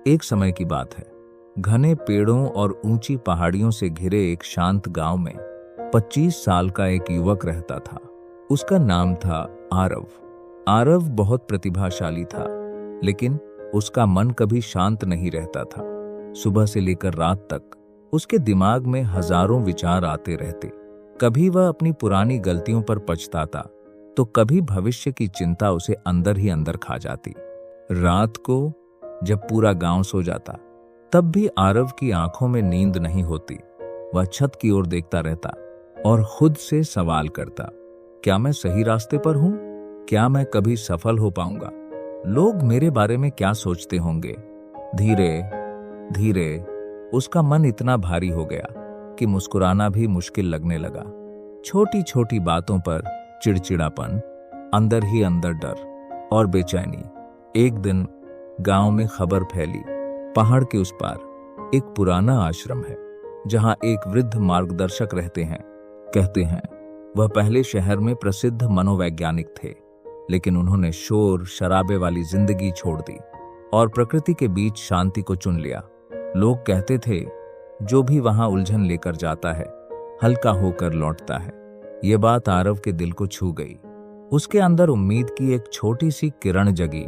एक समय की बात है। घने पेड़ों और ऊंची पहाड़ियों से घिरे एक शांत गांव में 25 साल का एक युवक रहता था। उसका नाम था आरव। आरव बहुत प्रतिभाशाली था, लेकिन उसका मन कभी शांत नहीं रहता था। सुबह से लेकर रात तक उसके दिमाग में हजारों विचार आते रहते। कभी वह अपनी पुरानी गलतियों पर पछताता, तो कभी भविष्य की चिंता उसे अंदर ही अंदर खा जाती। रात को जब पूरा गांव सो जाता, तब भी आरव की आंखों में नींद नहीं होती। वह छत की ओर देखता रहता और खुद से सवाल करता, क्या मैं सही रास्ते पर हूं? क्या मैं कभी सफल हो पाऊंगा? लोग मेरे बारे में क्या सोचते होंगे? धीरे धीरे उसका मन इतना भारी हो गया कि मुस्कुराना भी मुश्किल लगने लगा। छोटी छोटी बातों पर चिड़चिड़ापन, अंदर ही अंदर डर और बेचैनी। एक दिन गांव में खबर फैली, पहाड़ के उस पार एक पुराना आश्रम है जहां एक वृद्ध मार्गदर्शक रहते हैं। कहते हैं वह पहले शहर में प्रसिद्ध मनोवैज्ञानिक थे, लेकिन उन्होंने शोर शराबे वाली जिंदगी छोड़ दी और प्रकृति के बीच शांति को चुन लिया। लोग कहते थे, जो भी वहां उलझन लेकर जाता है, हल्का होकर लौटता है। ये बात आरव के दिल को छू गई। उसके अंदर उम्मीद की एक छोटी सी किरण जगी।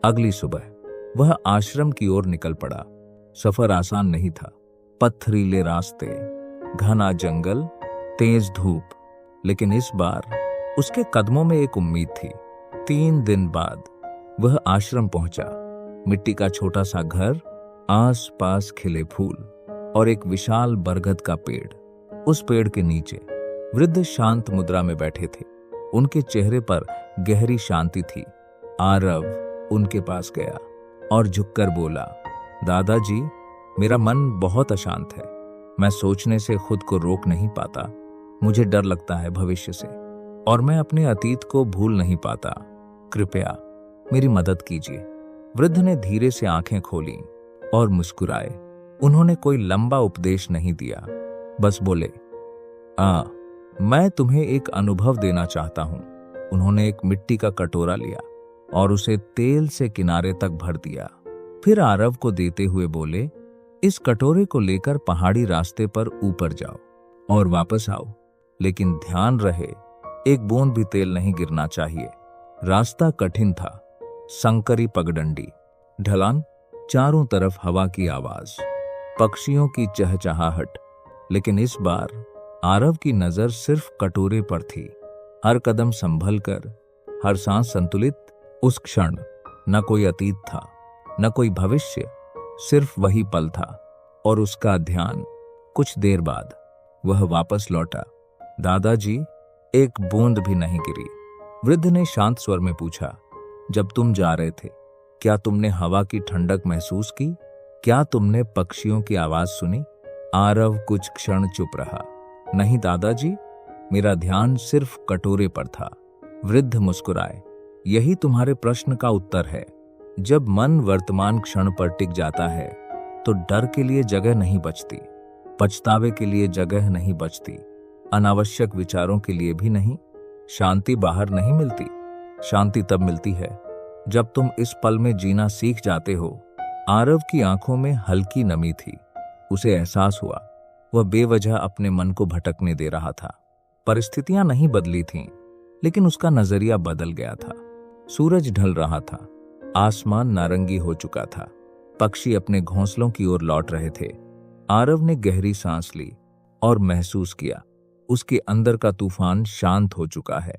अगली सुबह वह आश्रम की ओर निकल पड़ा। सफर आसान नहीं था। पथरीले रास्ते, घना जंगल, तेज धूप, लेकिन इस बार उसके कदमों में एक उम्मीद थी। 3 दिन बाद वह आश्रम पहुंचा। मिट्टी का छोटा सा घर, आस पास खिले फूल और एक विशाल बरगद का पेड़। उस पेड़ के नीचे वृद्ध शांत मुद्रा में बैठे थे। उनके चेहरे पर गहरी शांति थी। आरव उनके पास गया और झुककर बोला, दादाजी, मेरा मन बहुत अशांत है। मैं सोचने से खुद को रोक नहीं पाता। मुझे डर लगता है भविष्य से और मैं अपने अतीत को भूल नहीं पाता। कृपया मेरी मदद कीजिए। वृद्ध ने धीरे से आंखें खोली और मुस्कुराए। उन्होंने कोई लंबा उपदेश नहीं दिया, बस बोले, मैं तुम्हें एक अनुभव देना चाहता हूं। उन्होंने एक मिट्टी का कटोरा लिया और उसे तेल से किनारे तक भर दिया। फिर आरव को देते हुए बोले, इस कटोरे को लेकर पहाड़ी रास्ते पर ऊपर जाओ और वापस आओ, लेकिन ध्यान रहे एक बूंद भी तेल नहीं गिरना चाहिए। रास्ता कठिन था, संकरी पगडंडी, ढलान, चारों तरफ हवा की आवाज, पक्षियों की चहचहाहट। लेकिन इस बार आरव की नजर सिर्फ कटोरे पर थी। हर कदम संभल कर, हर सांस संतुलित। उस क्षण न कोई अतीत था, न कोई भविष्य, सिर्फ वही पल था और उसका ध्यान। कुछ देर बाद वह वापस लौटा। दादाजी, एक बूंद भी नहीं गिरी। वृद्ध ने शांत स्वर में पूछा, जब तुम जा रहे थे, क्या तुमने हवा की ठंडक महसूस की? क्या तुमने पक्षियों की आवाज सुनी? आरव कुछ क्षण चुप रहा। नहीं दादाजी, मेरा ध्यान सिर्फ कटोरे पर था। वृद्ध मुस्कुराए। यही तुम्हारे प्रश्न का उत्तर है। जब मन वर्तमान क्षण पर टिक जाता है, तो डर के लिए जगह नहीं बचती, पछतावे के लिए जगह नहीं बचती, अनावश्यक विचारों के लिए भी नहीं। शांति बाहर नहीं मिलती। शांति तब मिलती है जब तुम इस पल में जीना सीख जाते हो। आरव की आंखों में हल्की नमी थी। उसे एहसास हुआ वह बेवजह अपने मन को भटकने दे रहा था। परिस्थितियां नहीं बदली थीं, लेकिन उसका नजरिया बदल गया था। सूरज ढल रहा था, आसमान नारंगी हो चुका था, पक्षी अपने घोंसलों की ओर लौट रहे थे। आरव ने गहरी सांस ली और महसूस किया उसके अंदर का तूफान शांत हो चुका है।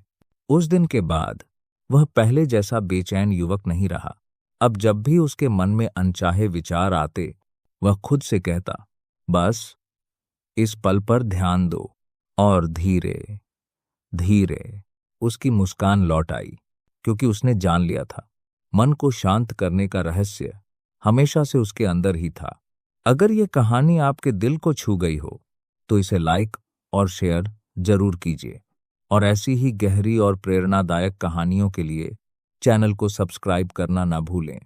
उस दिन के बाद वह पहले जैसा बेचैन युवक नहीं रहा। अब जब भी उसके मन में अनचाहे विचार आते, वह खुद से कहता, बस इस पल पर ध्यान दो। और धीरे धीरे उसकी मुस्कान लौट आई, क्योंकि उसने जान लिया था मन को शांत करने का रहस्य हमेशा से उसके अंदर ही था। अगर ये कहानी आपके दिल को छू गई हो, तो इसे लाइक और शेयर जरूर कीजिए और ऐसी ही गहरी और प्रेरणादायक कहानियों के लिए चैनल को सब्सक्राइब करना ना भूलें।